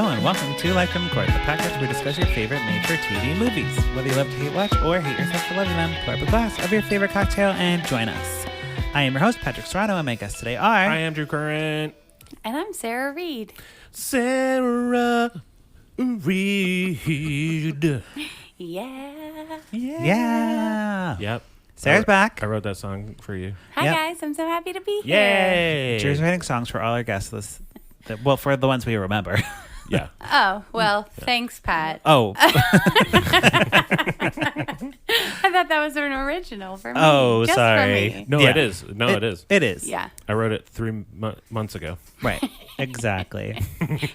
Hello and welcome to Lifetime Court, the podcast where we discuss your favorite made-for-TV movies. Whether you love to hate watch or hate yourself for loving them, pour up a glass of your favorite cocktail and join us. I am your host, Patrick Serrano, and my guests today are... I am Drewbear. And I'm Sarah Reed. Sarah Reed. Yeah. Yep. Sarah's back. I wrote that song for you. Hi, Yep. guys. I'm so happy to be here. Yay! Drew's writing songs for all our guests lists. Well, for the ones we remember. Yeah. Oh, well, thanks, Pat. Oh. I thought that was an original for me. Oh, Just sorry. For me. No, Yeah. it is. No, it is. It is. Yeah. I wrote it 3 months ago. Right. Exactly.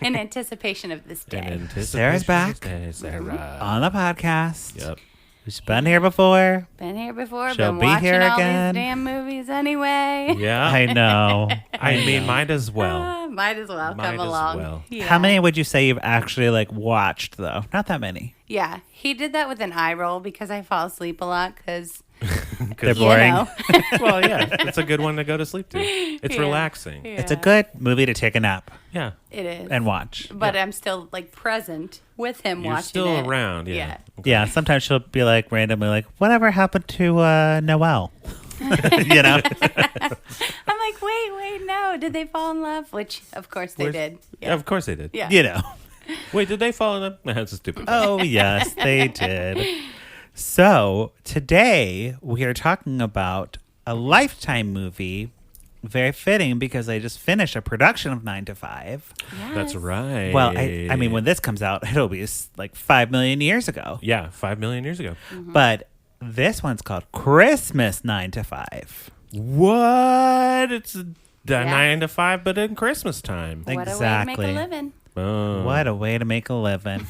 In anticipation of this day. In anticipation Sarah's back. Hey, Sarah. On the podcast. Yep. She's been here before. Been here before. She'll been be watching here all again. these damn movies anyway. Yeah. I know. I mean, might as well. Might as well Might come as along. well. Yeah. How many would you say you've actually watched though? Not that many. Yeah. He did that with an eye roll because I fall asleep a lot because, They're boring. Well, yeah. It's a good one to go to sleep to. It's Yeah. relaxing. It's a good movie to take a nap Yeah. It is. and watch. But I'm still present with him You're watching still it. around. Yeah. Yeah. Okay. Yeah, sometimes she'll be randomly whatever happened to Noelle? You know? I'm like, wait, no. Did they fall in love? Which, of course, they did. Yeah, of course they did. Yeah. You know. Wait, did they fall in love? That's a stupid. Oh, yes, they did. So, today we are talking about a Lifetime movie. Very fitting because I just finished a production of 9 to 5. Yes. That's right. Well, I mean, when this comes out, it'll be 5 million years ago. Yeah, 5 million years ago. But this one's called Christmas 9 to 5. What? It's the Yeah. 9 to 5, but in Christmas time. What Exactly. a way to make a living. Oh. What a way to make a living.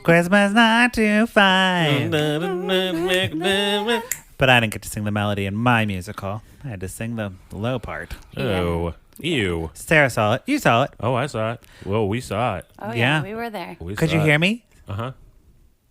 Christmas 9 to 5. But I didn't get to sing the melody in my musical. I had to sing the low part. Oh, ew. Sarah saw it. You saw it. Oh, I saw it. Well, we saw it. Oh, Yeah. yeah. We were there. Could you hear me? Uh-huh.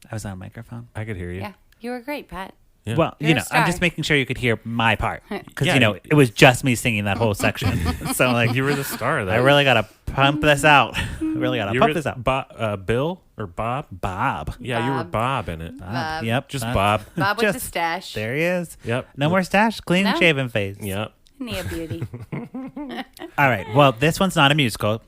I was on a microphone. I could hear you. Yeah. You were great, Pat. Yeah. Well, You're a I'm star. just making sure you could hear my part. Because, Yeah. it was just me singing that whole section. So, You were the star of that. I really got to pump this out. I really got to You pump were this out. Bill or Bob? Bob. Yeah, you were Bob. Bob in it. Bob. Yep. Just Bob. Bob with the Just- stash. There he is. Yep. No more stash. Clean No. shaven face. Yep. Isn't he a beauty? All right. Well, this one's not a musical.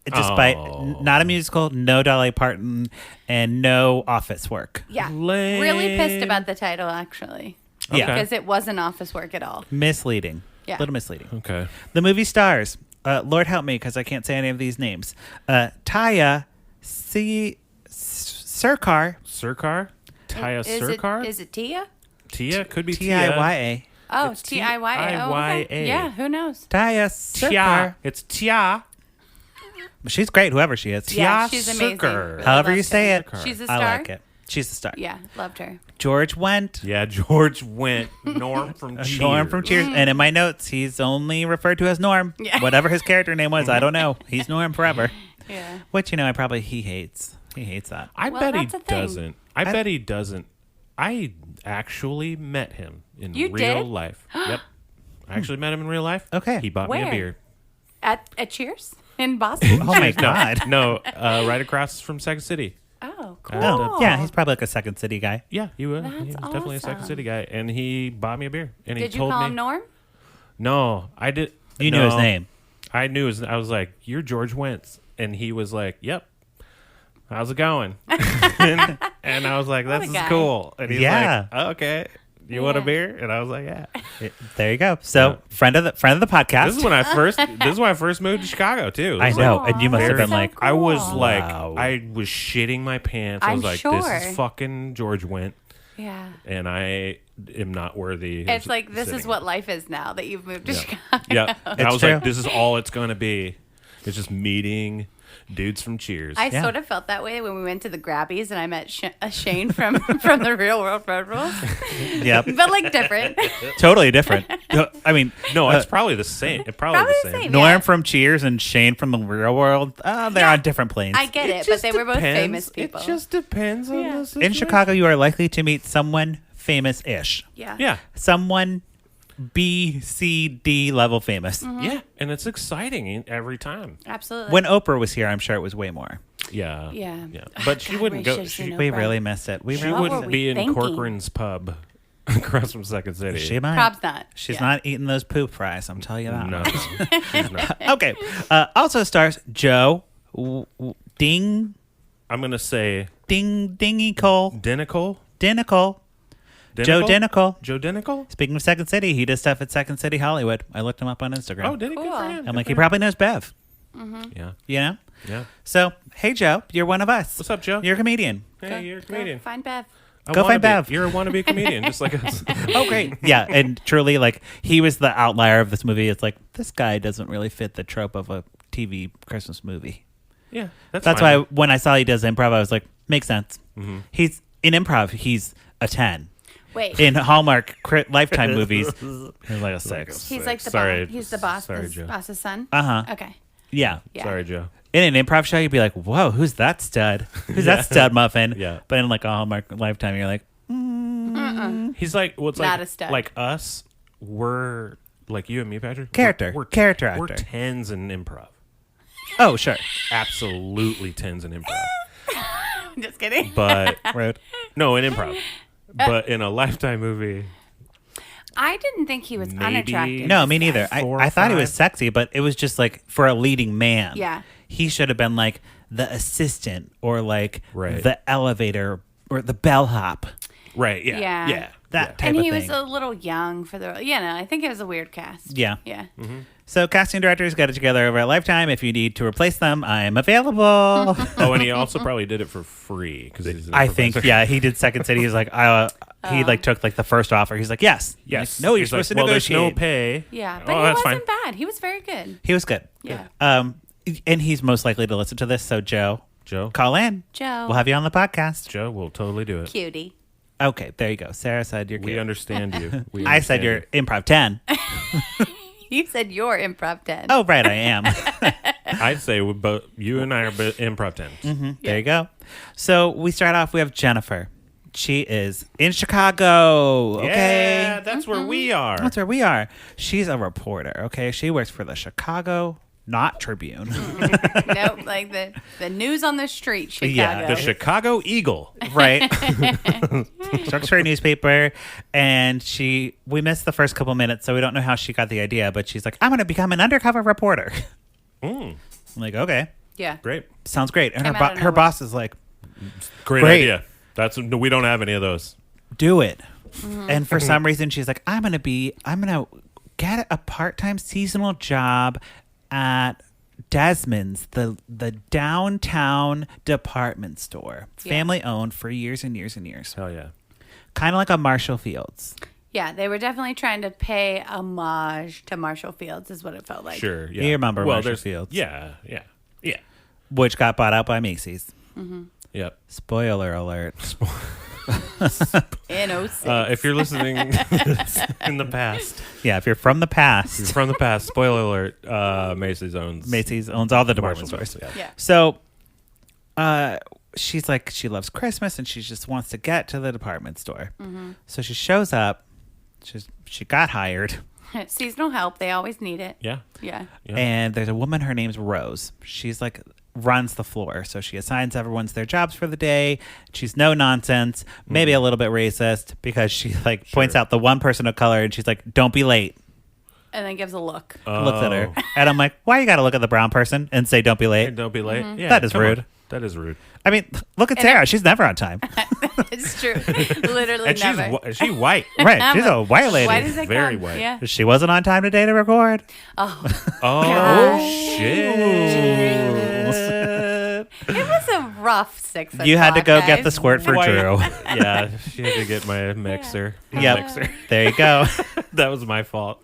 Despite Oh. not a musical, no Dolly Parton, and no office work. Yeah. Lame. Really pissed about the title, actually. Yeah. Okay. Because it wasn't office work at all. Misleading. Yeah. Little misleading. Okay. The movie stars, Lord help me because I can't say any of these names. Tiya Sircar. Sircar? Tiya Sircar? Is it Tia? Tia? Could be Tiya. Oh, It's Tiya. Oh, okay. T-I-Y-A. Yeah, who knows? Tiya Tia. Sircar. It's Tia. She's great, whoever she is. Yeah, Tiya she's amazing. Sircar. Really However you loved say her. it. She's a I star. like it. She's the star. Yeah, loved her. George Wendt. Yeah, George Wendt. Norm from Cheers. Norm from Cheers. And in my notes, he's only referred to as Norm. Yeah. Whatever his character name was, I don't know. He's Norm forever. Yeah. Which, he hates. He hates that. I Well, bet he that's a thing. doesn't. I bet he doesn't. I actually met him in You real did? life. Yep. I actually met him in real life. Okay. He bought me Where? a beer. At Cheers in Boston? Oh, my God. No, right across from Second City. Oh, cool. Oh, yeah, he's probably a Second City guy. Yeah, he was. That's He was definitely a Second awesome. City guy. And he bought me a beer. And Did he you told call me. him Norm? No, I did. You knew his name. I knew his. I was like, "You're George Wendt," and he was like, "Yep." How's it going? and I was like, What a "This is guy. cool." And he's Yeah. like, oh, "Okay, you want a Yeah. beer?" And I was like, "Yeah." There you go. So, Yeah. friend of the podcast. This is when I first. This is when I first moved to Chicago too. It I was know, Aw, and you must have that's been so like, I was cool. like, Wow. I was shitting my pants. I I'm was like, sure. "This is fucking George Wendt," Yeah. and I am not worthy. of It's like, this is sitting. what life is now that you've moved to Yeah. Chicago. Yeah, and I It's was true. like, "This is all it's going to be. It's just meeting dudes from Cheers." I Yeah. sort of felt that way when we went to the Grabbies and I met Shane from the Real World Road Rules. yep, But different. totally different. I mean, No, it's probably the same. It's probably, Probably the the same. same. Norm Yeah. from Cheers and Shane from the Real World, they're Yeah. on different planes. I get it, but just they were both depends. famous people. It just depends on Yeah. the In situation. Chicago, you are likely to meet someone famous-ish. yeah. Yeah. Someone B, C, D level famous. Yeah, and it's exciting every time. Absolutely. When Oprah was here, I'm sure it was way more. Yeah. Yeah. But she God, wouldn't we go. should've seen We Oprah. really missed it. We She really What were wouldn't we be in thinking? Corcoran's pub across from Second City. She might. Prob's not. She's Yeah. not eating those poop fries. I'm telling you that. No, she's not. Okay. Also stars Joe Ding I'm gonna say Dinicol. Dinicol. Joe Dinicol. Joe Dinicol. Speaking of Second City, he does stuff at Second City Hollywood. I looked him up on Instagram. Oh, did he? Good Cool. for him. I'm like, he probably knows Bev. Yeah. You know? Yeah. So, hey Joe, you're one of us. What's up, Joe? You're a comedian. Hey, you're a comedian. Find Bev. I Go wanna find be- Bev. You're a wannabe comedian, just like us. Oh, great. Yeah, and truly, like, he was the outlier of this movie. It's like, this guy doesn't really fit the trope of a TV Christmas movie. Yeah, that's That's fine. why when I saw he does improv, I was like, makes sense. Mm-hmm. He's in improv, he's a 10. Wait. In Hallmark Lifetime movies, he's like a 6. He's like the Sorry. boss. He's the boss. Sorry, the Joe. boss's son. Uh-huh. Okay. Yeah. Yeah. Sorry, Joe. In an improv show, you'd be like, whoa, who's that stud? Who's that stud muffin? Yeah. But in like a Hallmark Lifetime, you're like, He's like, what's Not like, a stud. like us. We're like you and me, Patrick. Character. Character We're actor. tens in improv. oh, sure. Absolutely tens in improv. Just kidding. But Rude. no, in improv. But in a Lifetime movie, I didn't think he was Maybe- unattractive. No, me neither. Four or I thought he was five. sexy, but it was just like for a leading man. Yeah. He should have been like the assistant or like Right. the elevator or the bellhop. right? Yeah, Yeah. yeah. That type And of he thing. was a little young for the. I think it was a weird cast. Yeah. Yeah. So casting directors got it together over at Lifetime. If you need to replace them, I'm available. Oh, and he also probably did it for free because he's. An I think, improviser. yeah, he did Second City. He's like, he like took like the first offer. He's like, yes. Yes. Like, no, you're He's like, supposed to well, there's negotiate. no pay. Yeah. But Oh, he that's wasn't fine. bad. He was very good. He was good. Yeah. And he's most likely to listen to this. So Joe, Joe. call in. Joe. We'll have you on the podcast. Joe will totally do it. Cutie. Okay, there you go. Sarah said you're We cute. understand you. We I said understand you're improv 10. You said you're improv 10. Oh, right, I am. I'd say we both. You and I are improv tens. There you go. So we start off, we have Jennifer. She is in Chicago. Okay. Yeah, that's where we are. That's where we are. She's a reporter. Okay. She works for the Chicago, not Tribune. Nope. Like the news on the street, Chicago. Yeah, The Chicago Eagle. Right. She works for a newspaper. And we missed the first couple minutes, so we don't know how she got the idea, but she's like, I'm going to become an undercover reporter. I'm like, okay. Yeah. Great. Sounds great. And Came out of her nowhere. boss is like, Great Great. idea. We don't have any of those. do it. And for some reason, she's like, I'm going to get a part-time seasonal job at Desmond's, the downtown department store, Yeah. family owned for years and years and years. Hell yeah. Kind of like a Marshall Fields. Yeah, they were definitely trying to pay homage to Marshall Fields, is what it felt like. Sure. Yeah. You remember Marshall there's- Fields. Yeah. Yeah. Yeah. Which got bought out by Macy's. Yep. Spoiler alert. In 06. If you're listening in the past, Yeah, if you're from the past, from the past, spoiler alert, Macy's owns Macy's owns all the department Marshall stores. Fields, yeah. So, she's like, she loves Christmas and she just wants to get to the department store. So she shows up. She got hired, Seasonal help. They always need it. Yeah. Yeah. Yeah. and there's a woman. Her name's Rose. She's like runs the floor, so she assigns everyone's their jobs for the day. She's no nonsense, maybe a little bit racist because she like points out the one person of color and she's like, "Don't be late." And then gives a look. Looks at her, and I'm like, "Why you got to look at the brown person and say don't be Hey, late?" don't be late. Yeah, That is come on. rude. That is rude. I mean, look at And Sarah. She's never on time. It's true. Literally And never. she's white. Right? She's a white lady. Why does it Very come? white. Yeah. She wasn't on time today to record. Oh, Oh Gosh. shit! it was a rough 6 o'clock. You had to go get the guys. squirt for White. Drew. Yeah, she had to get my mixer. My Yep. mixer. There you go. That was my fault.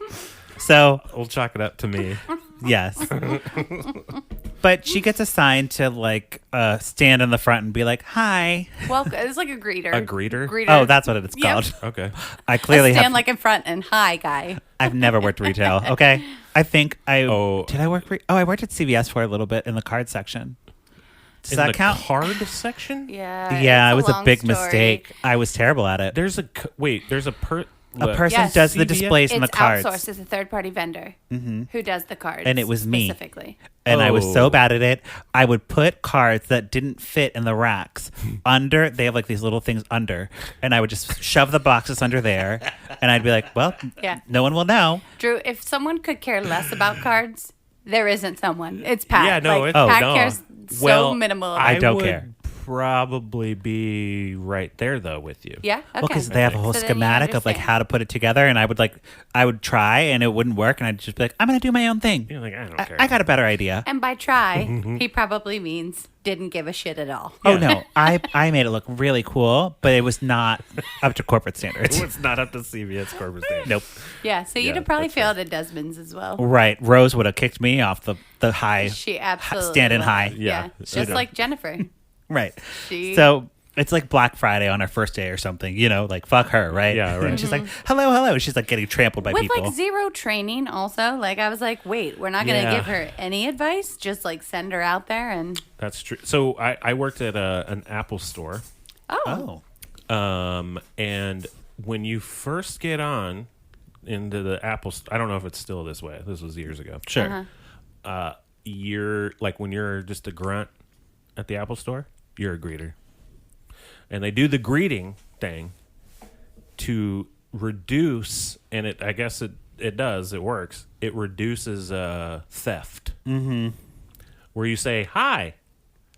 So, We'll chalk it up to me. yes. But she gets assigned to like stand in the front and be like, "Hi." Welcome. It's like a greeter. A greeter? Oh, that's what it's Yep. called. Okay. I clearly Stand have. like in front and hi, guy. I've never worked retail. Okay. I think I Oh. did. I work. I worked at CVS for a little bit in the card section. Does In that the count? card section? Yeah. Yeah, it's it was a long big story. mistake. I was terrible at it. There's a wait. There's a A person Yes. does the CVS? displays and the It's cards. outsourced. It's a third-party vendor who does the cards. And it was me. Specifically. And I was so Oh. bad at it. I would put cards that didn't fit in the racks under. They have like these little things under. And I would just shove the boxes under there. And I'd be like, well, Yeah. no one will know. Drew, if someone could care less about cards, there isn't someone. It's Pat. Yeah, no, like, it's- Pat no. cares so Well, minimal. I don't would care. Probably be right there though with you. Yeah. Okay. Well, because they have a whole So then you schematic of like understand. how to put it together. And I would try and it wouldn't work. And I'd just be like, I'm going to do my own thing. You're like, I don't care. I got a better idea. And by try, he probably means didn't give a shit at all. Oh, no. I made it look really cool, but it was not up to corporate standards. It's not up to CVS corporate standards. Nope. Yeah. So you'd Yeah, have probably that's fair. failed at Desmond's as well. Right. Rose would have kicked me off the high. She absolutely Standing would. high. Yeah. Just like Jennifer. Right. She- So it's like Black Friday on our first day or something, like fuck her, right? Yeah, right. And she's like, hello. She's like getting trampled by With people. like zero training also. Like I was like, wait, we're not going to Yeah. give her any advice. Just like send her out there and. That's true. So I worked at an Apple store. Oh. And when you first get on into the Apple, I don't know if it's still this way. This was years ago. Sure. You're like when you're just a grunt at the Apple store, you're a greeter, and they do the greeting thing to reduce, and I guess it does. It works. It reduces theft. Mm-hmm. Where you say hi,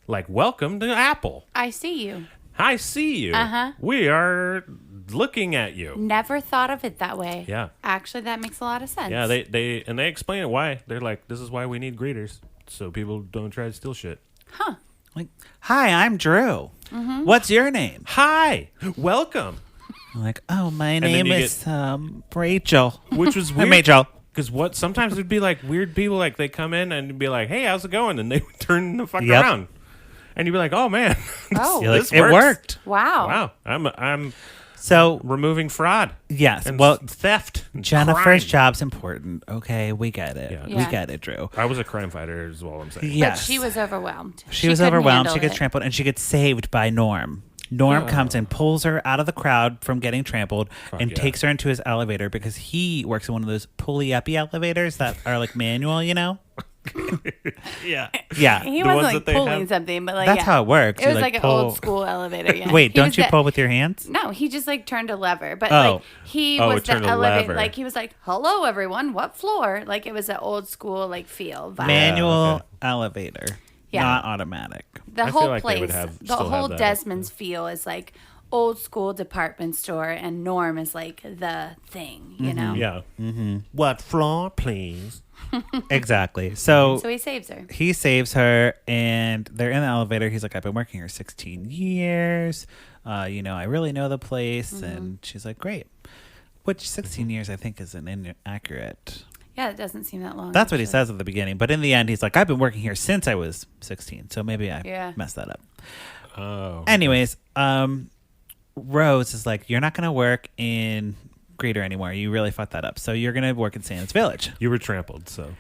like welcome to Apple. I see you. I see you. Uh-huh. We are looking at you. Never thought of it that way. Yeah. Actually, that makes a lot of sense. Yeah, they explain it why. They're like, this is why we need greeters, so people don't try to steal shit. Huh. Like, hi, I'm Drew. Mm-hmm. What's your name? Hi, welcome. I'm like, oh, my then name you is Rachel. Which was I'm weird. Rachel. Because sometimes it'd be like weird people, like they come in and be like, hey, how's it going? And they would turn the fuck Yep. around. And you'd be like, oh, man. Oh. You're like, This it works. worked. Wow. Wow. I'm So, removing fraud yes. and Well, theft. and Jennifer's crime. job's important. Okay, we get it. Yeah. We Yeah. get it, Drew. I was a crime fighter is all I'm saying. Yes. But she was overwhelmed. She was couldn't overwhelmed. handle She gets it. trampled, and she gets saved by Norm. Norm comes and pulls her out of the crowd from getting trampled and yeah. takes her into his elevator because he works in one of those pulley-uppy elevators that are like manual, Yeah. Yeah. He The wasn't ones like that they pulling have- something, but like That's yeah. how it works. It You, was like an pull- old school elevator. Yeah. Wait, He don't was you the- pull with your hands? No, he just like turned a lever, but Oh. like he Oh, was it the turned a elevator. lever. Like he was like, "Hello, everyone. What floor?" Like it was an old school like feel vibe. Manual okay. elevator, Yeah. not automatic. The I feel whole like they would place, have- the still have whole that. Desmond's feel is like old school department store, and Norm is like the thing, you know. Yeah. Mm-hmm. What floor, please? Exactly. So So he saves her. he saves her, and they're in the elevator. He's like, I've been working here 16 years. I really know the place. And she's like, great. Which 16 years, I think, is an inaccurate. Yeah, it doesn't seem that long. That's what he actually. says at the beginning. But in the end, he's like, I've been working here since I was 16. So maybe I Yeah. messed that up. Oh. Anyways, Rose is like, you're not going to work in Greeter anymore. You really fucked that up. So you're going to work in Santa's Village. You were trampled, so.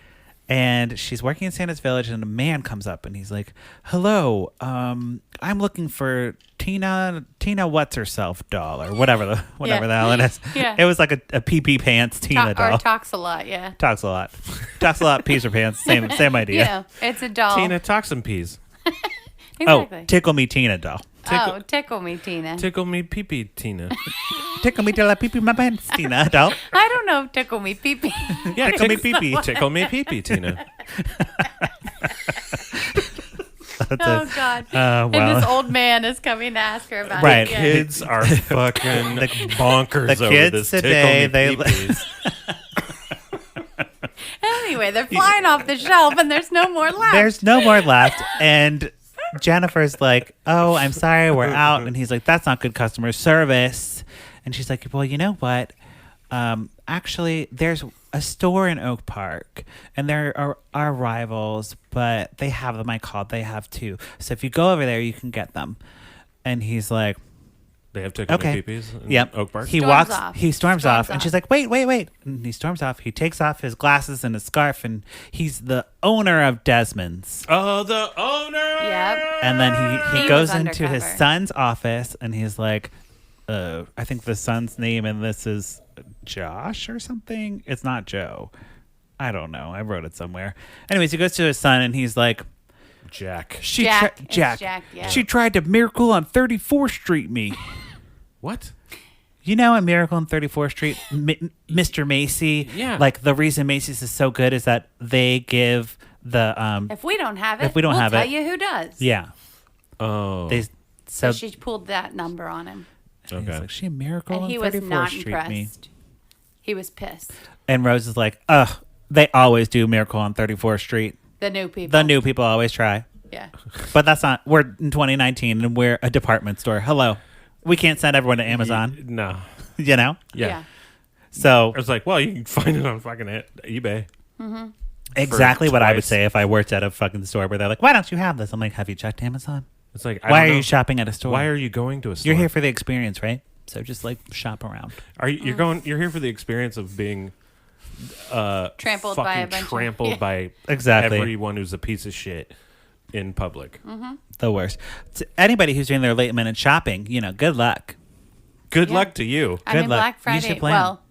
And she's working in Santa's Village, and a man comes up, and he's like, hello, I'm looking for Tina What's Herself doll, or whatever the hell it is. Yeah. It was like a pee pants Tina doll. Or talks a lot, yeah. Talks a lot. Talks a lot, pees her pants. Same idea. You know, it's a doll. Tina, talk some peas. Exactly. Oh, tickle me Tina doll. Tickle me, Tina. Tickle me pee-pee, Tina. Tickle me till I pee pee my pants, Tina doll. I don't know if tickle me pee pee. Yeah, Tickle me pee pee. Tickle me pee-pee, Tina. Oh God! well. And this old man is coming to ask her about Right. it. Yeah. Kids are fucking bonkers the over kids this today, tickle me they- pee-pees. Anyway, they're flying off the shelf, and there's no more left. There's no more left. And Jennifer's like, oh, I'm sorry, we're out. And he's like, that's not good customer service. And she's like, well, you know what? Actually, there's a store in Oak Park, and there are rivals, but they have them. I called. They have two. So if you go over there, you can get them. And he's like, They have tickle okay. me pee-pees in Yep. Oak Park? He Storms walks. off. He storms Storms off, and off. she's like, "Wait!" And he storms off. He takes off his glasses and his scarf, and he's the owner of Desmond's. Oh, the owner! Yep. And then he He goes was into his undercover. son's office, and he's like, "I think the son's name, and this is Josh or something. It's not Joe. I don't know. I wrote it somewhere. Anyways, he goes to his son and he's like, Jack. Jack. It's Jack. Jack, yeah. She tried to Miracle on 34th Street me. What? You know, in Miracle on 34th Street, Mr. Macy, Yeah. like the reason Macy's is so good is that they give the If we don't have it, we'll tell it. you who does. Yeah. Oh. So she pulled that number on him. and he's Okay. like, she Miracle And on he was 34th not Street me. impressed. He was pissed. And Rose is like, ugh, they always do Miracle on 34th Street. The new people. The new people always try. Yeah. But that's not, we're in 2019 and we're a department store. Hello. We can't send everyone to Amazon, No. you know? Yeah. So I was like, well, you can find it on fucking eBay. exactly what I would twice. say if I worked at a fucking store where they're like, why don't you have this? I'm like, have you checked Amazon? It's like, Why are you shopping at a store? Why are you going to a store? You're here for the experience, right? So just like shop around. Are you? You're going. You're here for the experience of being Trampled by a fucking bunch of- trampled yeah. by Exactly. everyone who's a piece of shit in public. The worst. To anybody who's doing their late minute shopping, you know, good luck. Good Yeah. luck to you. I Good mean, luck. Black You should Friday. plan. Well,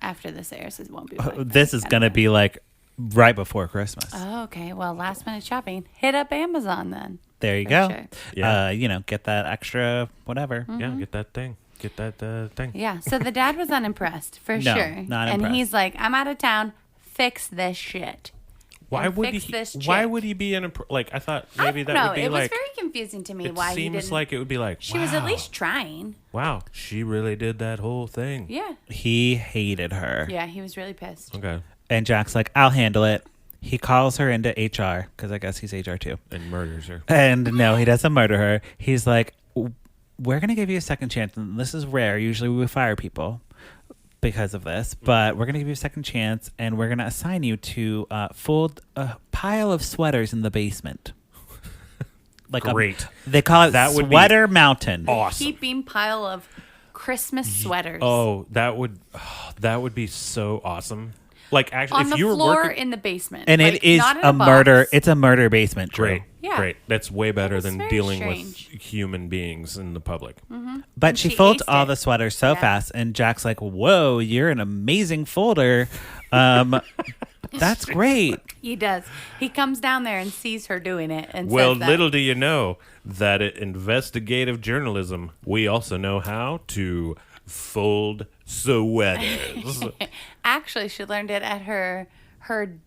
after this airs, it won't be. Black This Friday is going to be like right before Christmas. Oh, okay. Well, last minute shopping. Hit up Amazon then. There you For go. sure. Yeah. You know, get that extra whatever. Yeah, get that thing. Get that thing. Yeah. So the dad was unimpressed for No, sure. not and impressed. he's like, I'm out of town. Fix this shit. Why And would fix he? this Why chick. would he be in like? I thought maybe that No, would be it was like. very confusing to me It why he seems didn't. like it would be like. She was at wow, least trying. Wow, she really did that whole thing. Yeah. He hated her. Yeah, he was really pissed. Okay. And Jack's like, I'll handle it. He calls her into HR because I guess he's HR too. And murders her. And no, he doesn't murder her. He's like, we're going to give you a second chance. And this is rare. Usually we would fire people because of this. But we're going to give you a second chance. And we're going to assign you to fold a pile of sweaters in the basement. Like Great. They call it That would be Sweater Mountain. Awesome. Heaping pile of Christmas sweaters. Oh, that would be so awesome. Like actually, on if the you were floor working, in the basement. And Like, it is not in a murder. box. It's a murder basement. Drew. great, Yeah. great. That's way better was than very dealing strange. with human beings in the public. But And she she folds aced all it. the sweaters so Yeah. fast, and Jack's like, "Whoa, you're an amazing folder." That's great. He does. He comes down there and sees her doing it and Well, says that. little do you know that at investigative journalism, we also know how to fold sweaters. Actually, she learned it at her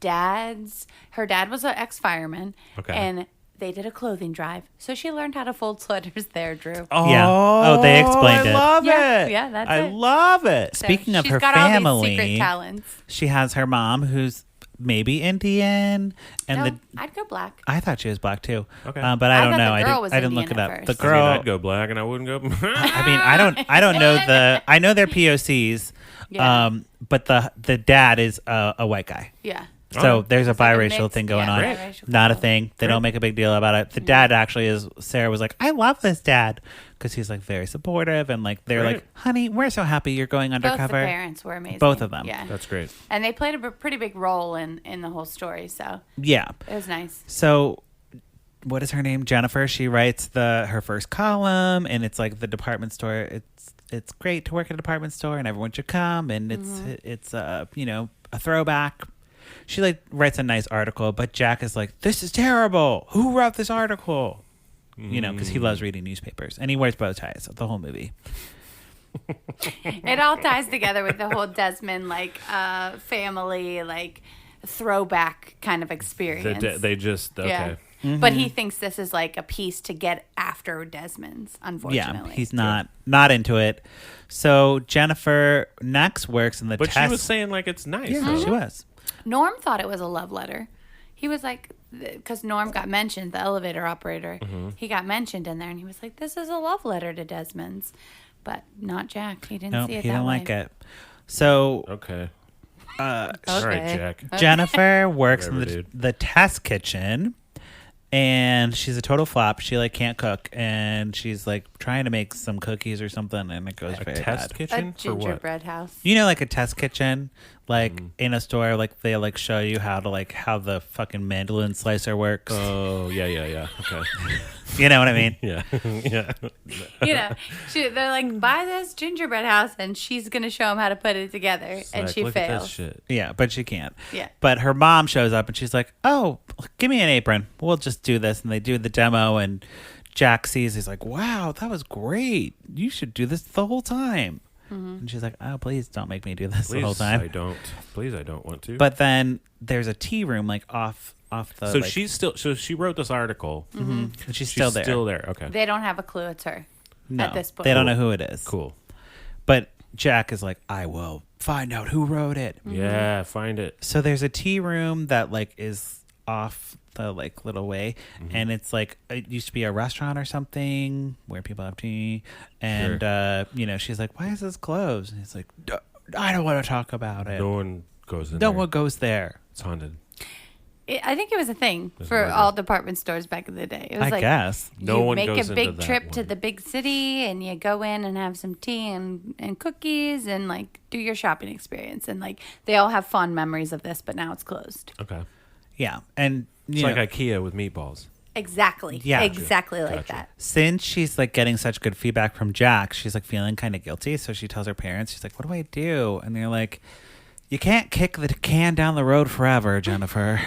dad's. Her dad was an ex-fireman. Okay. And they did a clothing drive. So she learned how to fold sweaters there, Drew. Yeah. Oh, they explained I it. love Yeah, it. yeah, that's I it. love it. So Speaking of she's her got all these family, secret talents. she has her mom, who's maybe Indian, and No, I'd go black. I thought she was black too. Okay. But I I don't thought know. the girl was I didn't look Indian it at up. The first. I mean, girl. I'd go black and I wouldn't go. I mean, I don't know I know they're POCs. Yeah. But the dad is a white guy. Yeah. So Oh. there's a It's like a biracial mix- thing going yeah, on. Great. biracial Not a couple. thing. They don't make a big deal about it. The dad actually is. Sarah was like, I love this dad because he's like very supportive and like they're Great. like, honey, we're so happy you're going Both the undercover. parents were amazing. Both of them. Yeah. That's great. And they played a pretty big role in the whole story. So Yeah. it was nice. So, what is her name? Jennifer. She writes her first column, and it's like the department store. It's great to work at a department store, and everyone should come. And it's you know, a throwback. She like writes a nice article, but Jack is like, "This is terrible. Who wrote this article?" You know, because he loves reading newspapers, and he wears bow ties the whole movie. It all ties together with the whole Desmond family throwback kind of experience. They just okay. Yeah. But he thinks this is like a piece to get after Desmond's, unfortunately. Yeah, he's not into it. So Jennifer next works in the But test. she was saying like it's nice. yeah, though. she was. Norm thought it was a love letter. He was like, because Norm got mentioned, the elevator operator, he got mentioned in there, and he was like, this is a love letter to Desmond's. But not Jack. He didn't No, see he it didn't that way. like it. So Okay. Okay. All right, Jack. Jennifer works Whatever, in dude. the test kitchen, And she's a total flop. She like can't cook, and she's like trying to make some cookies or something, and it goes A very test bad. kitchen A for what? gingerbread house. You know, like a test kitchen, like in a store, like they like show you how to like how the fucking mandolin slicer works. Oh yeah. Okay. You know what I mean? Yeah. Yeah. You know, they're like, buy this gingerbread house, and she's going to show them how to put it together, It's and like, she look at fails. this shit. Yeah, but she can't. Yeah. But her mom shows up and she's like, "Oh, give me an apron. We'll just do this." And they do the demo, and Jack sees. He's like, "Wow, that was great. You should do this the whole time." And she's like, "Oh, please don't make me do this the whole time." Please, I don't want to. But then there's a tea room like off the. so like, she's still. So she wrote this article. and she's still there. Still there. Okay. They don't have a clue it's her No, at this point. they don't know who it is. Cool. But Jack is like, "I will find out who wrote it." Yeah. Find it. So there's a tea room that like is off the like little way, and it's like it used to be a restaurant or something where people have tea, and you know, she's like, "Why is this closed?" And he's like, "I don't want to talk about it. No one goes in No there. one goes there." It's haunted. I think it was a thing There's for murder. all department stores back in the day. It was I like, guess. No you one make goes a into big that trip to one. the big city, and you go in and have some tea and cookies and like do your shopping experience, and like they all have fond memories of this, but now it's closed. Okay. Yeah, and It's you like know, IKEA with meatballs. Exactly. Yeah. Exactly like Gotcha. that. since she's like getting such good feedback from Jack, she's like feeling kind of guilty. So she tells her parents, she's like, "What do I do?" And they're like, "You can't kick the can down the road forever, Jennifer."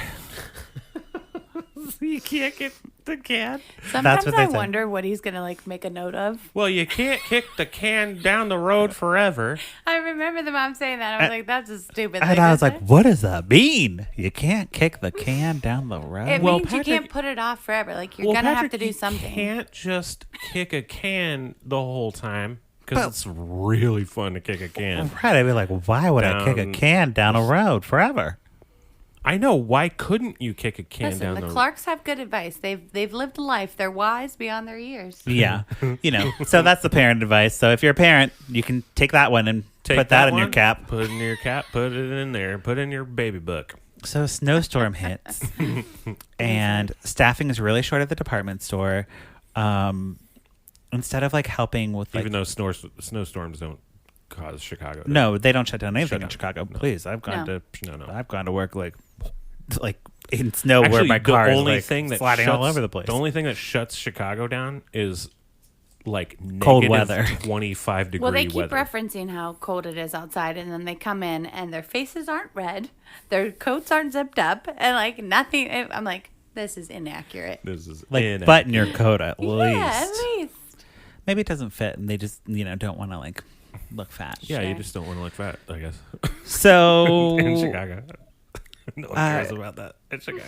You can't get the can. Sometimes what they I say. wonder what he's gonna like make a note of. Well, you can't kick the can down the road forever. I remember the mom saying that. I was like, "That's a stupid." And thing I to was like, say. "What does that mean? You can't kick the can down the road?" It Well, means you Patrick- can't put it off forever. Like you're gonna have to do something. You can't just kick a can the whole time because it's really fun to kick a can. Right, I'd be like, "Why would I kick a Down- can down a road forever?" I know. Why couldn't you kick a can Listen, down the the road? Clarks have good advice. They've lived a life. They're wise beyond their years. Yeah, you know. So that's the parent advice. So if you're a parent, you can take that one and put that in your one, cap. Put it in your cap. Put it in there. Put it in your baby book. So a snowstorm hits, and staffing is really short at the department store. Instead of like helping with like, Even though snowstorms don't cause Chicago. no, they don't shut down anything Shut in down. Chicago. No. Please, I've gone No. to No. I've gone to work like in snow where Actually, my car the is only like thing that sliding shuts, all over the place. The only thing that shuts Chicago down is like Cold negative weather. 25 degree Well, they keep weather. referencing how cold it is outside, and then they come in and their faces aren't red, their coats aren't zipped up, and like nothing. I'm like, this is inaccurate. This is like inaccurate. button your coat at Yeah, at least. least. Maybe it doesn't fit, and they just don't want to like look fat. Yeah, you Sure. just don't want to look fat, I guess. So In Chicago. No one cares about that in Chicago.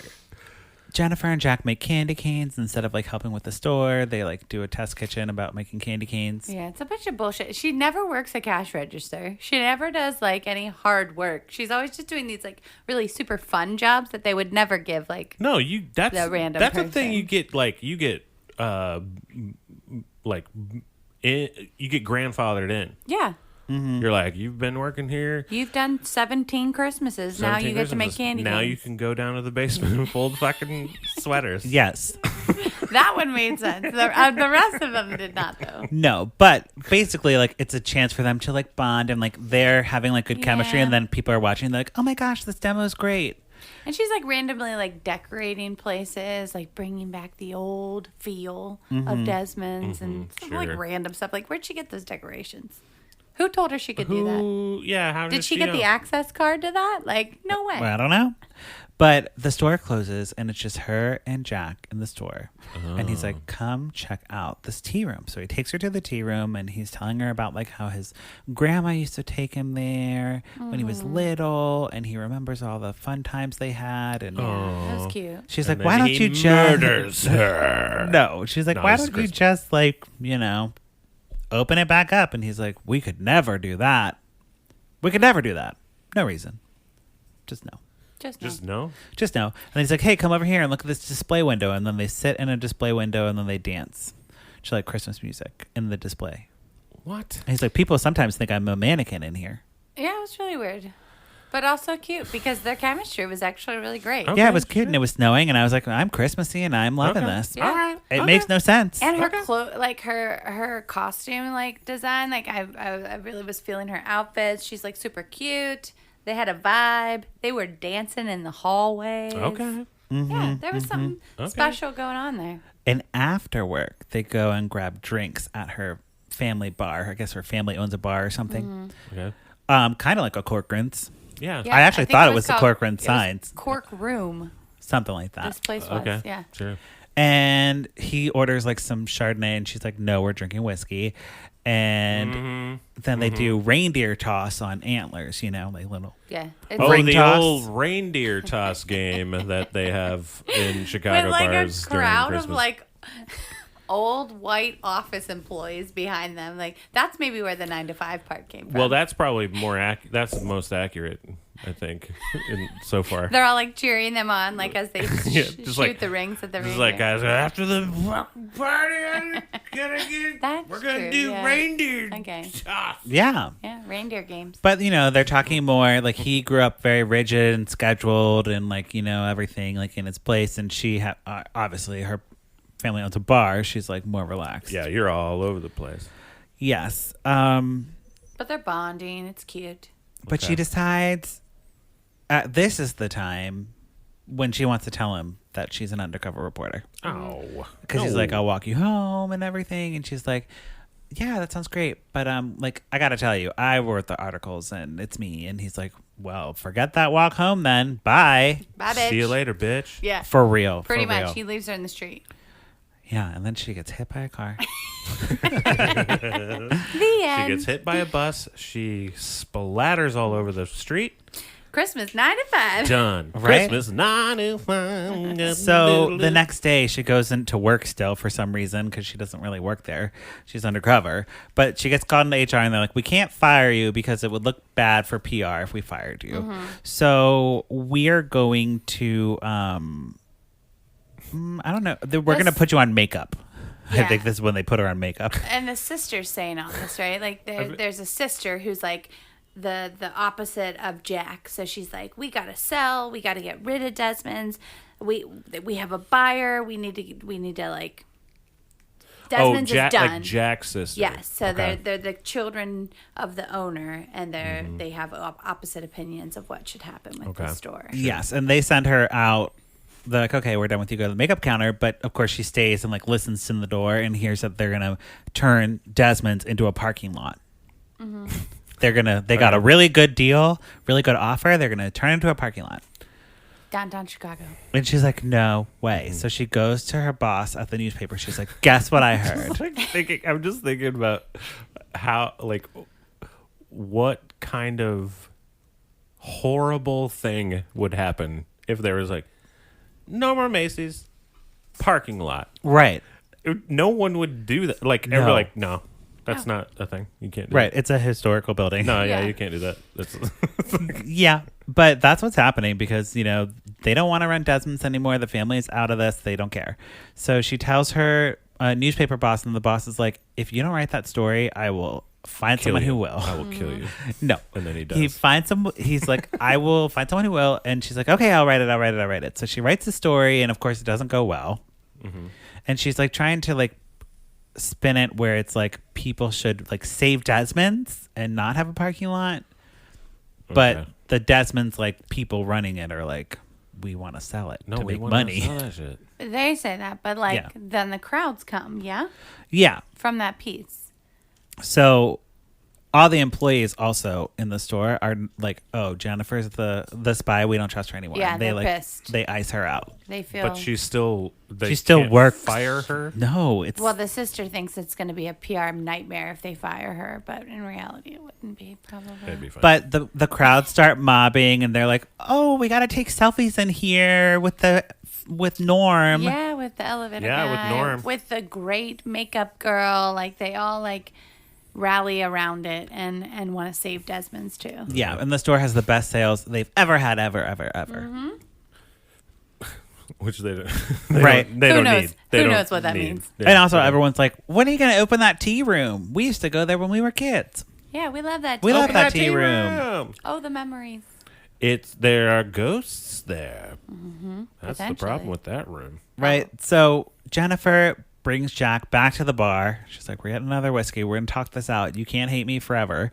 Jennifer and Jack make candy canes instead of like helping with the store. They like do a test kitchen about making candy canes. Yeah, it's a bunch of bullshit. She never works a cash register. She never does like any hard work. She's always just doing these like really super fun jobs that they would never give like No, that's The random that's the thing person. you get you get grandfathered in. yeah. You're like, you've been working here. You've done 17 Christmases. Now 17 you get to make Christmases. candy Now canes. you can go down to the basement and fold fucking sweaters. Yes. That one made sense. The rest of them did not, though. No, but basically, like, it's a chance for them to like bond and like they're having like good chemistry, Yeah. and then people are watching. They're like, "Oh my gosh, this demo is great." And she's like randomly like decorating places, like bringing back the old feel of Desmond's and some, like sure. random stuff. Like, where'd she get those decorations? Who told her she could do that? Ooh, yeah. How Did she get know? the access card to that? Like, no way. Well, I don't know. But the store closes, and it's just her and Jack in the store. And he's like, "Come check out this tea room." So he takes her to the tea room, and he's telling her about like how his grandma used to take him there when he was little, and he remembers all the fun times they had. And Yeah, that was cute. she's And like, "Why then don't he you just murders her? No, she's like, No, "Why this is don't you Christmas. just like open it back up?" And he's like, "We could never do that. We could never do that. No reason. Just no." Just no. Just no. And he's like, "Hey, come over here and look at this display window." And then they sit in a display window and then they dance to like Christmas music in the display. What? And he's like, "People sometimes think I'm a mannequin in here." Yeah, it was really weird. But also cute because their chemistry was actually really great. Okay. Yeah, it was cute and it was snowing, and I was like, I'm Christmassy and I'm loving Okay. this. Yeah. All right. It Okay. makes no sense. And her her costume design, I really was feeling her outfits. She's like super cute. They had a vibe. They were dancing in the hallways. Okay. Yeah, there was something Okay. special going on there. And after work, they go and grab drinks at her family bar. I guess her family owns a bar or something. Okay. Kind of like a Corcoran's. Yeah. Yeah, I actually think thought it was the called- Corcoran it was Signs. Cork Room. Something like that. This place was. Okay. Yeah. Sure. And he orders like some Chardonnay, and she's like, "No, we're drinking whiskey." And then they do reindeer toss on antlers, like little. Yeah. It's Oh, Ring the toss. old reindeer toss game that they have in Chicago with like bars a during crowd of Christmas. like old white office employees behind them. Like that's maybe where the 9 to 5 part came from. Well, that's probably that's the most accurate, I think, so far. They're all like cheering them on, like as they Yeah, just shoot like- the rings at the It's reindeer. like, guys, after the fucking party, That's we're gonna true, do yeah. reindeer Okay. toss. Yeah. Yeah, reindeer games. But, they're talking more like he grew up very rigid and scheduled and like, everything like in its place. And she obviously her family owns a bar. She's like more relaxed. Yeah, you're all over the place. Yes. But they're bonding. It's cute. But she Okay. decides this is the time when she wants to tell him that she's an undercover reporter. Oh. Because he's like, I'll walk you home and everything. And she's like, yeah, that sounds great. But like, I got to tell you, I wrote the articles and it's me. And he's like, well, forget that walk home then. Bye. Bye, bitch. See you later, bitch. Yeah. For real. Pretty for much. real. He leaves her in the street. Yeah. And then she gets hit by a car. The She end. gets hit by a bus. She splatters all over the street. Christmas 9 to 5. Done. Right? Christmas 9 So the next day she goes into work still for some reason because she doesn't really work there. She's undercover. But she gets called into HR and they're like, we can't fire you because it would look bad for PR if we fired you. So we're going to, I don't know. We're going to put you on makeup. I Yeah. think this is when they put her on makeup. And the sister's saying all this, right? Like there's a sister who's like the opposite of Jack. So she's like, we gotta sell, we gotta get rid of Desmond's. We have a buyer. We need to like. Desmond's Jack, is done. like Jack's sister. Yes, so Okay. they're the children of the owner, and they have opposite opinions of what should happen with the store. Yes. And they send her out. They're like, okay, we're done with you. Go to the makeup counter. But of course, she stays and like listens to the door and hears that they're gonna turn Desmond's into a parking lot. They got a really good deal, really good offer. They're gonna turn it into a parking lot. Downtown Chicago. And she's like, no way. So she goes to her boss at the newspaper. She's like, guess what I heard? I'm just thinking about how, like, what kind of horrible thing would happen if there was like, no more Macy's, parking lot. Right. No one would do that. Like, No. everybody like, no, that's not a thing. You can't do Right. that. It's a historical building. No, yeah, Yeah. you can't do that. That's Yeah. But that's what's happening because, they don't want to run Desmond's anymore. The family is out of this. They don't care. So she tells her newspaper boss, and the boss is like, if you don't write that story, I will find kill someone you. who will. I will kill you. No. And then he does. He finds some. He's like, I will find someone who will. And she's like, okay, I'll write it. So she writes the story, and of course, it doesn't go well. And she's like trying to like spin it where it's like people should like save Desmond's and not have a parking lot. But Okay. the Desmond's like people running it are like, we want to sell it No, to we make wanna money. sell that shit. They say that, but like Yeah. then the crowds come, yeah, Yeah. from that piece. So all the employees also in the store are like, oh, Jennifer's the spy. We don't trust her anymore. Yeah, And they they're like pissed. they ice her out. They feel. But she still still works. Fire her. No, it's Well, the sister thinks it's going to be a PR nightmare if they fire her, but in reality, it wouldn't be probably. That'd be fine. But the crowd start mobbing and they're like, "Oh, we got to take selfies in here with Norm." Yeah, with the elevator. Yeah, with guy, Norm. with the great makeup girl. Like they all like rally around it and want to save Desmond's too. Yeah, and the store has the best sales they've ever had, ever. Mm-hmm. Which they don't. Right. They Who don't knows? need. Who They don't knows what that need. means? Yeah, And also, they don't. everyone's like, "When are you going to open that tea room? We used to go there when we were kids." Yeah, we love that. We tea love room. that tea room. Oh, the memories. There are ghosts there. That's the problem Potentially. with that room. Right. So Jennifer brings Jack back to the bar. She's like, we're getting another whiskey. We're going to talk this out. You can't hate me forever.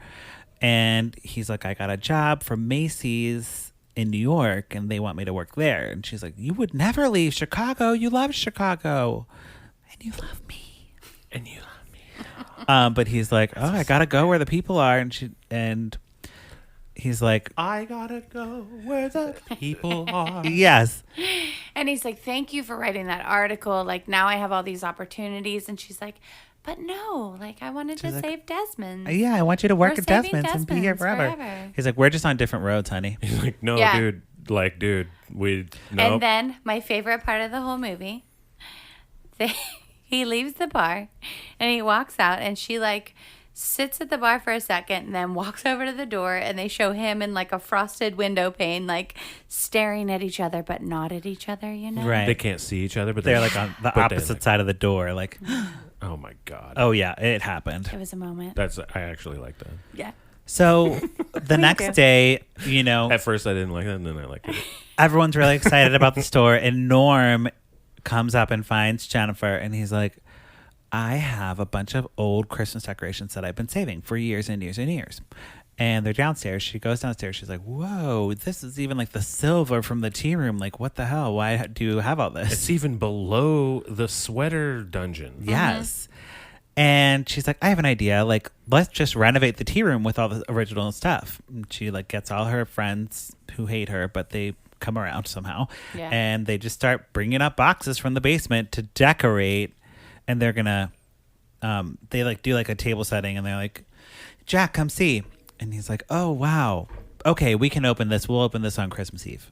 And he's like, I got a job from Macy's in New York, and they want me to work there. And she's like, you would never leave Chicago. You love Chicago. And you love me. And you love me. But he's like, oh, I got to go where the people are. And he's like, I gotta go where the people are. yes. And he's like, thank you for writing that article. Like, now I have all these opportunities. And she's like, but no, like, I wanted to save Desmond. Yeah, I want you to work We're at saving Desmond's and be here Desmond's forever. He's like, we're just on different roads, honey. He's like, no, Yeah. dude. Like, dude, we nope. And then my favorite part of the whole movie, he leaves the bar and he walks out, and she like sits at the bar for a second and then walks over to the door, and they show him in like a frosted window pane, like staring at each other, but not at each other, you know? Right. They can't see each other, but They're like on the opposite side of the door. Like, oh my god. oh yeah, it happened. It was a moment. I actually like that. Yeah. So the next too. day, you know, At first I didn't like that, and then I liked it. everyone's really excited about the store, and Norm comes up and finds Jennifer, and he's like, I have a bunch of old Christmas decorations that I've been saving for years and years and years. And they're downstairs. She goes downstairs. She's like, whoa, this is even like the silver from the tea room. Like, what the hell? Why do you have all this? It's even below the sweater dungeon. Yes. And she's like, I have an idea. Like, let's just renovate the tea room with all the original stuff. And she like gets all her friends who hate her, but they come around somehow. Yeah. And they just start bringing up boxes from the basement to decorate. And they're gonna, they like do like a table setting, and they're like, Jack, come see. And he's like, oh wow, okay, we can open this. We'll open this on Christmas Eve.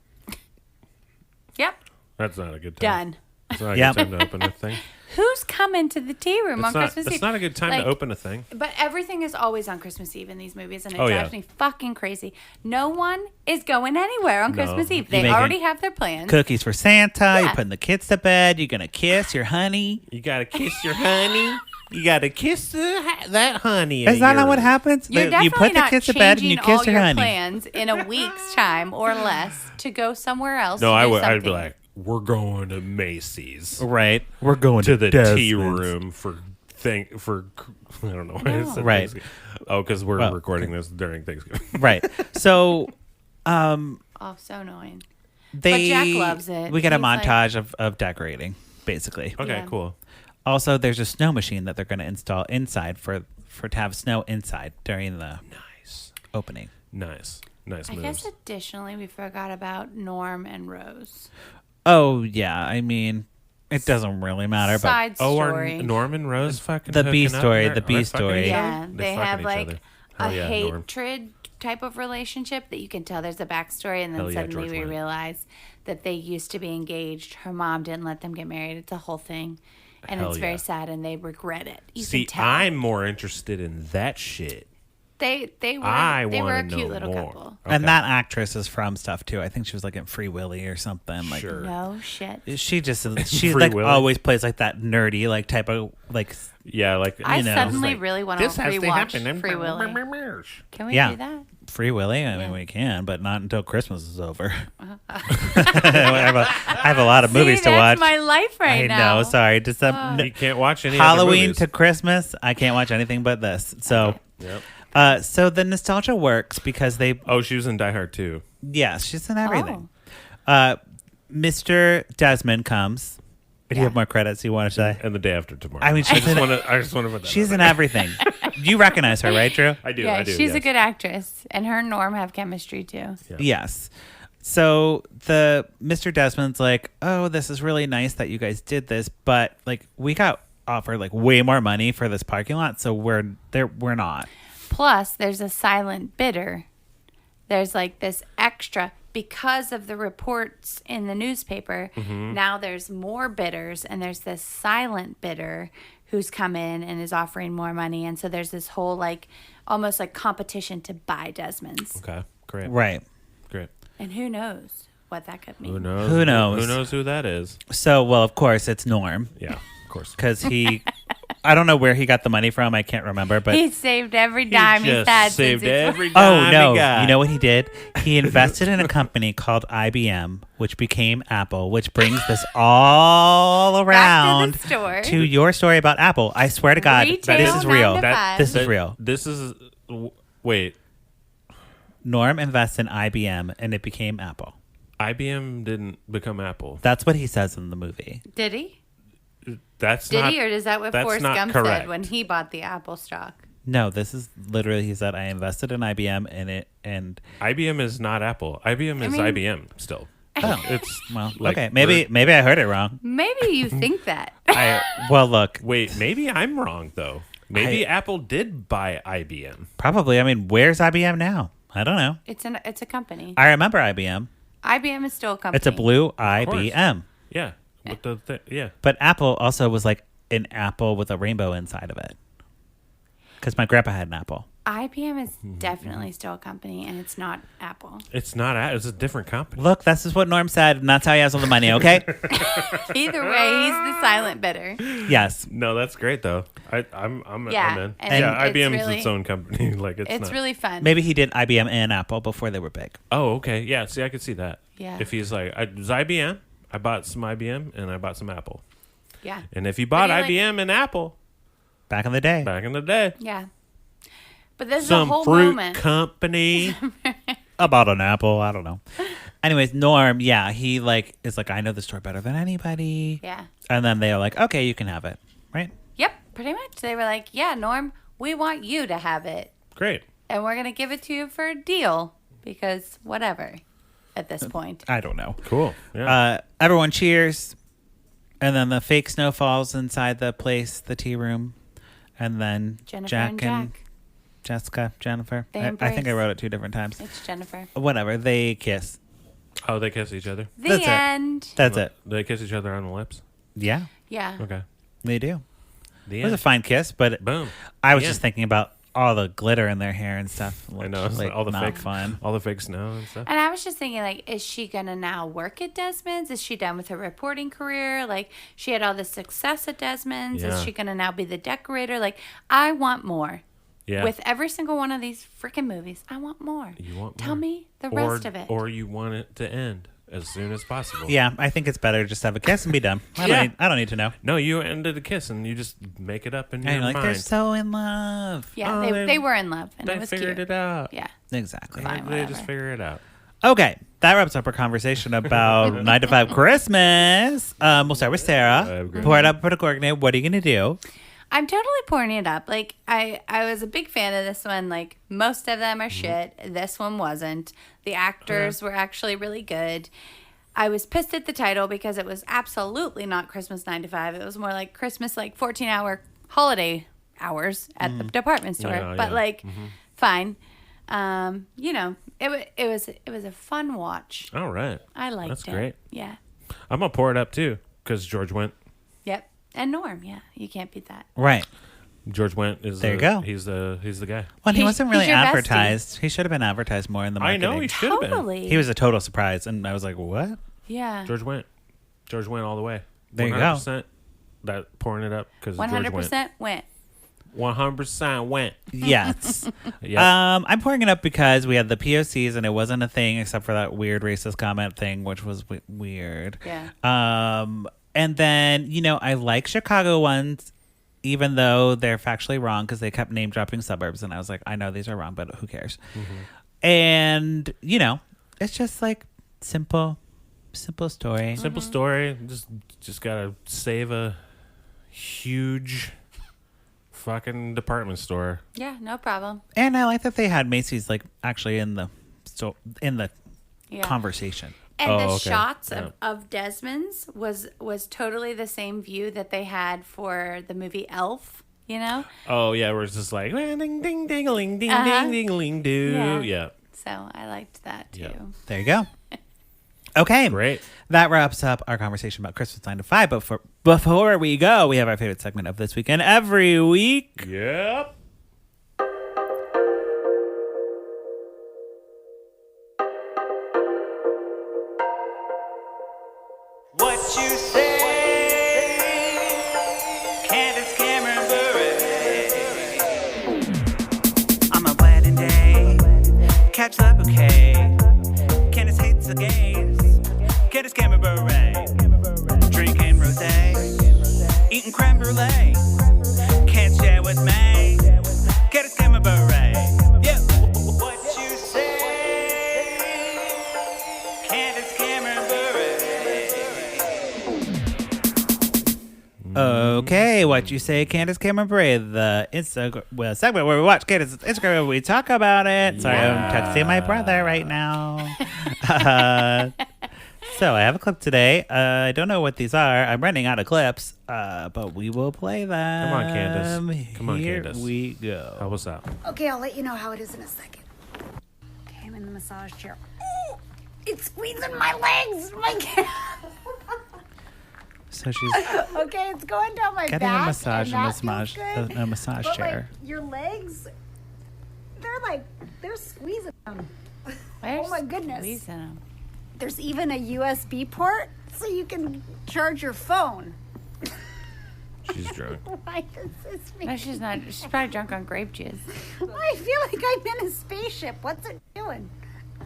Yep. That's not a good time. Done. It's not a Yep. good time to open a thing. Who's coming to the tea room on Christmas Eve? It's not a good time Like, to open a thing. But everything is always on Christmas Eve in these movies, and it Oh, drives yeah. me fucking crazy. No one is going anywhere on No. Christmas Eve. You They making already have their plans. Cookies for Santa. You're Yeah. putting the kids to bed. You're gonna kiss your honey. You gotta kiss your honey. You gotta kiss that honey. Is that not what happens? You're You definitely put the not kids to bed and changing you kiss all your your honey. plans in a week's time or less to go somewhere else. No, to I do would. I'd be something. like, we're going to Macy's Right. We're going to the tea Desmond's. room for I don't know. Why I said Right. Thanksgiving. Oh, because we're Well, recording this during Thanksgiving. Right. So Oh, so annoying. they Jack loves it. We get a He's like- montage of decorating, basically. Okay, Yeah. cool. Also, there's a snow machine that they're going to install inside for to have snow inside during the Nice, opening. nice I moves. guess additionally, we forgot about Norm and Rose. Oh yeah, I mean, it doesn't really matter, but Side Oh, are story. Norman Rose fucking The B hooking up? story, They're- the B are they fucking story. each other? Yeah, They're they fucking have each like other. a Hell yeah, Norm. hatred type of relationship that you can tell there's a backstory, and then Hell yeah, suddenly George we Wendt. realize that they used to be engaged. Her mom didn't let them get married. It's a whole thing, and Hell it's yeah. very sad, and they regret it. You See, can tell. I'm more interested in that shit. They were I they were wanna a cute know little more. couple. and Okay. that actress is from stuff too. I think she was like in Free Willy or something. Like Sure. No shit. she just she Free like Willy? always plays like that nerdy like type of like Yeah, like I know, suddenly like, really want to this has to happen. rewatch Free Willy. Can we Yeah. do that? Free Willy. I mean, Yeah. we can, but not until Christmas is over. I have a lot of movies See, to that's watch. my life right I now. know. Sorry, just You can't watch any other Halloween movies. to Christmas. I can't watch anything but this. So, Yep. so the nostalgia works because they. Oh, she was in Die Hard too. Yes, she's in everything. Oh. Mr. Desmond comes. Do you Yeah. have more credits you want to say? And the day after tomorrow. I mean, she's in, I just want to put that. she's out in everything. You recognize her, right, Drew? I do. Yeah, I do. she's a yes. good actress, and her and Norm have chemistry too. Yeah. Yes. So the Mr. Desmond's like, oh, this is really nice that you guys did this, but like we got offered like way more money for this parking lot, so we're not. Plus, there's a silent bidder. There's like this extra because of the reports in the newspaper. Mm-hmm. Now there's more bidders, and there's this silent bidder who's come in and is offering more money, and so there's this whole like almost like competition to buy Desmond's. Okay. Great. Right. Great. And who knows what that could mean? Who knows? Who knows? Who knows who that is? So, well, of course, it's Norm Yeah. Of course. because he I don't know where he got the money from. I can't remember, but He saved every dime he's just had saved since he's every dime oh no! he got. You know what he did? He invested in a company called IBM, which became Apple, which brings this all around Back to the store. to your story about Apple. I swear to God, Retail this is real. 9 to 5. This is real. This is wait. Norm invests in IBM, and it became Apple. IBM didn't become Apple. That's what he says in the movie. Did he? That's Did not. he, or is that what that's Forrest not Gump correct. said when he bought the Apple stock? No, this is literally he said I invested in IBM and IBM is not Apple. IBM is mean- IBM still. oh It's well like okay maybe I heard it wrong. Maybe you think that. Well look Wait, maybe I'm wrong though. Maybe Apple did buy IBM. probably I mean where's IBM now? I don't know. It's a company. I remember IBM. IBM is still a company. It's a blue IBM. Yeah. With yeah. But Apple also was like an apple with a rainbow inside of it. Because my grandpa had an apple. IBM is definitely still a company, and it's not Apple. It's not. It's a different company. Look, this is what Norm said, and that's how he has all the money, okay? Either way, he's the silent bidder. Yes. No, that's great though. I'm Yeah, in. and Yeah, it's IBM's really- its own company. Like it's It's not. really fun. Maybe he did IBM and Apple before they were big. Oh, okay. Yeah. See, I could see that. Yeah. If he's like, it was IBM. I bought some IBM and I bought some Apple. Yeah. And if you bought But he, IBM and Apple Back in the day. back in the day, Yeah. But this is a some whole fruit moment. company. About an apple. I don't know. Anyways, Norm, yeah, he like is like, I know the store better than anybody. Yeah. And then they're like, okay, you can have it. Right? Yep, pretty much. They were like, yeah, Norm, we want you to have it. Great. And we're going to give it to you for a deal because whatever at this point. I don't know. Cool. Yeah. Everyone cheers. And then the fake snow falls inside the place, the tea room. And then Jennifer Jack and and Jack. Jessica, Jennifer. They I think I embrace. wrote it 2 different times. It's Jennifer. Whatever. They kiss. Oh, they kiss each other. The That's it. end. That's it. They kiss each other on the lips. Yeah, Yeah. Okay. they do. The It was a end. fine kiss, but Boom. I was The just end. thinking about all the glitter in their hair and stuff. I know. It's like all the not fake fun. all the fake snow and stuff. And I was just thinking, like, is she going to now work at Desmond's? Is she done with her reporting career? Like, she had all this success at Desmond's. Yeah. Is she going to now be the decorator? Like, I want more. Yeah. With every single one of these freaking movies, I want more. You want Tell more. me the rest of it. Or you want it to end as soon as possible. Yeah, I think it's better just to have a kiss and be done. Yeah. I don't need to know. No, you ended a kiss and you just make it up in And your you're like, mind. they're so in love. Yeah, Oh, they were in love, and they it was figured cute. it out. Yeah. Exactly. Fine. They just whatever. figure it out. Okay, that wraps up our conversation about 9 to 5 Christmas. We'll start with Sarah. agree. Pour it up, put a cork in it. What are you going to do? I'm totally pouring it up. Like, I was a big fan of this one. Like, most of them are shit. This one wasn't. The actors were actually really good. I was pissed at the title because it was absolutely not Christmas 9 to 5. It was more like Christmas, like 14-hour holiday hours at the department store. Yeah, but yeah. like, fine. You know, it was a fun watch. All right. I liked That's it. great. Yeah. I'm going to pour it up too because George Wendt. Yep. And Norm. Yeah. You can't beat that. Right. George Wendt is There you go. He's the guy. Well, he He's- wasn't really he's your bestie. advertised. He should have been advertised more in the I marketing. know he should have been. Totally. He was a total surprise, and I was like, what? Yeah. George Wendt all the way. There you go. 100% that pouring it up because George Wendt. 100% went. 100% went. Yes. Yeah. I'm pouring it up because we had the POCs, and it wasn't a thing except for that weird racist comment thing, which was weird. Yeah. And then, you know, I like Chicago ones, even though they're factually wrong because they kept name dropping suburbs. And I was like, I know these are wrong, but who cares? And, you know, it's just like simple story. Simple story. Just gotta save a huge fucking department store. Yeah, no problem. And I like that they had Macy's like actually in the Yeah. conversation. And Oh, the okay. shots Yeah. of Desmond's was totally the same view that they had for the movie Elf, you know? Oh yeah, where it's just like ding ding ding a ling ding Uh-huh. ding ding a ling do. Yeah. Yeah. So I liked that too. Yeah. There you go. Okay. Great. That wraps up our conversation about Christmas 9 to 5. But before we go, we have our favorite segment of this weekend every week. Yep. What you say? Candace Cameron bachelor bouquet. Candace hates the gays. Candace Cameron Bure. Drinking rosé. Eating creme brulee. Can't share with me. Candace Cameron Bure. Yeah. What you say? Candace Cameron Bure. Okay, what you say, Candace Cameron Bure, the Instagram segment where we watch Candace's Instagram where we talk about it. Sorry, I'm texting my brother right now. So I have a clip today. I don't know what these are. I'm running out of clips, but we will play them. Come on, Candace. Come on, Here Candace. we go. Help us out. Okay, I'll let you know how it is in a second. Okay, I'm in the massage chair. Oh, it's squeezing my legs. So she's Okay, it's going down my getting back. a massage in and this that a massage feels good. chair. But, your legs, they're squeezing them. Where's Oh my goodness. squeezing 'em? There's even a USB port so you can charge your phone. She's drunk. Why is this me? No, she's not. She's probably drunk on grape juice. I feel like I'm in a spaceship. What's it doing?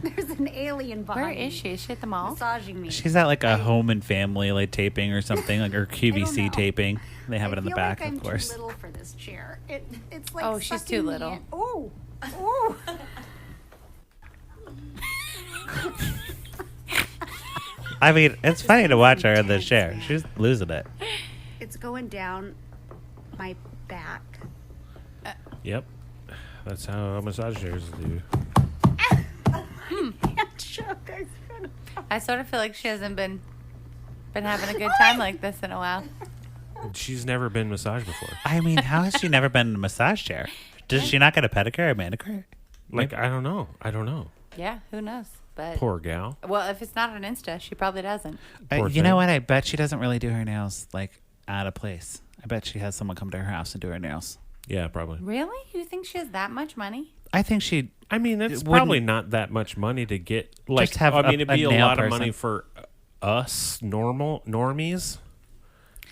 There's an alien behind Where is me she? Is she at the mall? massaging me. She's at like a home and family like taping or something, like or QVC know. taping. They have it I in the feel back, like I'm of course. too little for this chair. It's like Oh, she's too sucking me little. in. Oh, oh. I mean, it's funny to watch her in this chair. She's losing it. It's going down my back. Yep. That's how massage chairs do. Can't choke. I sort of feel like she hasn't been having a good time like this in a while. She's never been massaged before. I mean, how has she never been in a massage chair? Does she not get a pedicure or manicure? Like, I don't know. Yeah, who knows? But Poor gal. well, if it's not on Insta, she probably doesn't. Poor You know thing. what? I bet she doesn't really do her nails like out of place. I bet she has someone come to her house and do her nails. Yeah, probably. Really? You think she has that much money? I think she. I mean, it's Wouldn't- probably not that much money to get. Like, Just have I mean, a it'd be a nail lot of person. money for us normies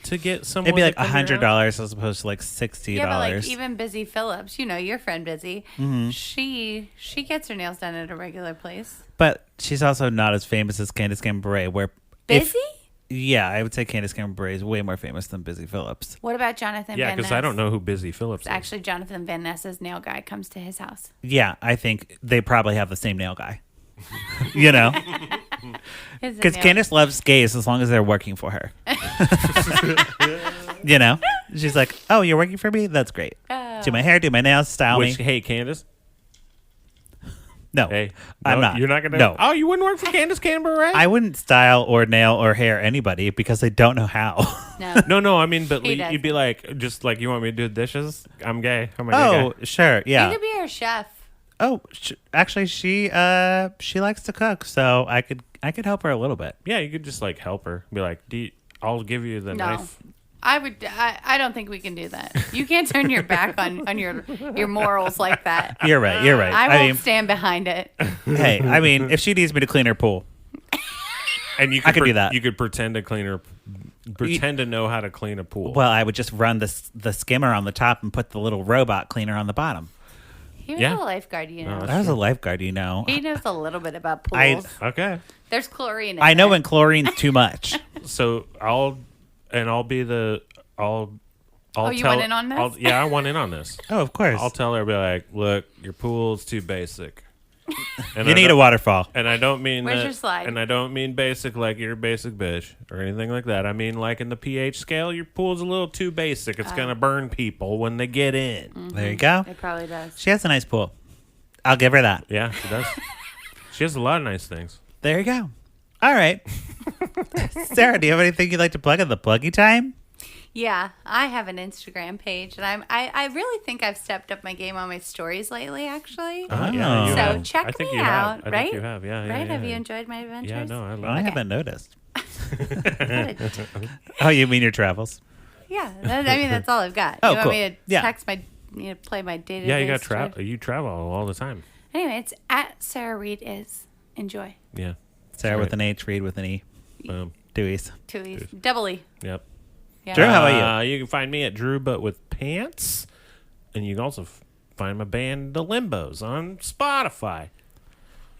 to get someone. It'd be like to come to your house. $100 as opposed to like $60. Yeah, but like even Busy Phillips, you know, your friend Busy, Mm-hmm. she gets her nails done at a regular place. But she's also not as famous as Candace Cameron Bure. Where if- Busy? yeah, I would say Candace Cameron Bure is way more famous than Busy Phillips. What about Jonathan Yeah, Van because Ness? I don't know who Busy Phillips is. Actually, Jonathan Van Ness's nail guy comes to his house. Yeah, I think they probably have the same nail guy. You know, His because nail- Candace loves gays as long as they're working for her. You know, she's like, "Oh, you're working for me? That's great. Do my hair, do my nails, style Which, me." hey, Candace. No, Hey, I'm no, not. You're not gonna. No. Oh, you wouldn't work for Candace Cameron, right? I wouldn't style or nail or hair anybody because I don't know how. No. No, I mean, but He you'd be like, just like, you want me to do dishes? I'm gay. I'm a gay Oh, guy. sure, You yeah. could be her chef. Oh, actually, she likes to cook, so I could help her a little bit. Yeah, you could just like help her. Be like, I'll give you the No. knife. I don't think we can do that. You can't turn your back on your morals like that. You're right. You're right. I won't mean, stand behind it. hey, I mean, if she needs me to clean her pool, And you could I could do that. You could pretend to know how to clean a pool. well, I would just run the skimmer on the top and put the little robot cleaner on the bottom. He was Yeah. a lifeguard, you know. No, I was a lifeguard, you know. He knows a little bit about I- pools. Okay. There's chlorine in I know there. when chlorine's too much. So I'll be the I'll Oh, you tell, want in on this? Yeah, I want in on this. Oh, of course. I'll tell her, be like, look, your pool's too basic. And you I need a don't- waterfall. And I don't mean Where's that, your slide? And I don't mean basic like you're a basic bitch or anything like that. I mean like in the pH scale, your pool's a little too basic. It's gonna burn people when they get in. There you go. It probably does. She has a nice pool. I'll give her that. Yeah, she does. She has a lot of nice things. There you go. All right. Sarah, do you have anything you'd like to plug in the pluggy time? Yeah, I have an Instagram page, and I really think I've stepped up my game on my stories lately. Actually, Oh. Yeah, you so have. check I think me you out. Have. I right? think you have. Yeah, right? Yeah, Have yeah. you enjoyed my adventures? Yeah, no, I love I it. haven't noticed. Good. Oh, you mean your travels? Yeah, I mean that's all I've got. Oh, you want cool. me to Yeah. text my, play my day-to-day Yeah, you got story? You travel all the time. Anyway, it's at Sarah Reed is. Enjoy. Yeah. Sarah Right. with an H, Reed with an E. Dewey's. Two E's. Double E. Yep. Yeah. Drew, how about you? You can find me at Drew but with pants, and you can also find my band The Limbos on Spotify.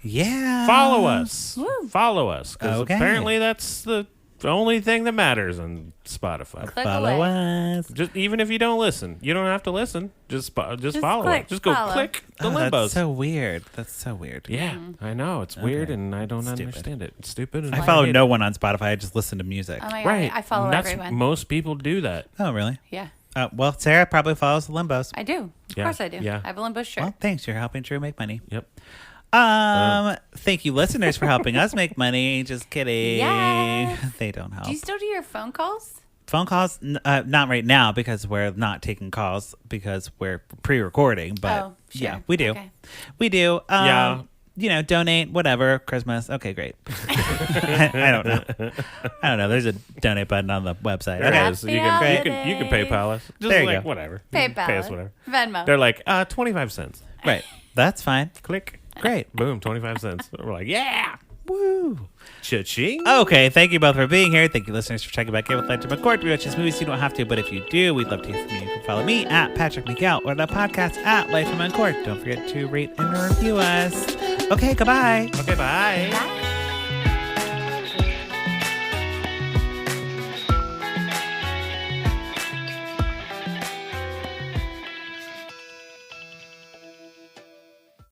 Yeah. Follow us. Woo. Follow us. Because Okay. apparently that's the only thing that matters on Spotify. Click Follow away. us. Just even if you don't listen, you don't have to listen. Just follow click, us. Just go follow. click the Oh, limbos. that's so weird. That's so weird. Yeah, I know it's weird, Okay. and I don't Stupid. understand it. It's stupid. And I follow hate no it. one on Spotify. I just listen to music. Oh my God. Right, I follow That's everyone. most people do that. Oh, really? Yeah. Well, Sarah probably follows the Limbos. I do. Of Yeah, course I do. yeah. I have a limbo shirt. Well, thanks. You're helping Drew make money. Yep. Thank you, listeners, for helping us make money. Just kidding. Yes. They don't help. Do you still do your phone calls? Phone calls? Not right now because we're not taking calls because we're pre-recording. But Oh, sure. yeah, we do. Okay. We do. Yeah. You know, donate, whatever, Christmas. Okay, great. I don't know. I don't know. There's a donate button on the website. There Okay. it is. You can Holidays. PayPal us. Just There you like go. whatever. PayPal. Pay us whatever. Venmo. They're like 25 cents. Right. That's fine. Click. Great. Boom. 25 cents. We're like, yeah. Woo. Cha-ching. Okay, thank you both for being here. Thank you, listeners, for checking back in with Legend McCourt. We watch these movies. You don't have to, but if you do, we'd love to hear from you. You can follow me at Patrick McGout or the podcast at Life from McCourt. Don't forget to rate and review us. Okay, goodbye. Okay. Bye. Bye.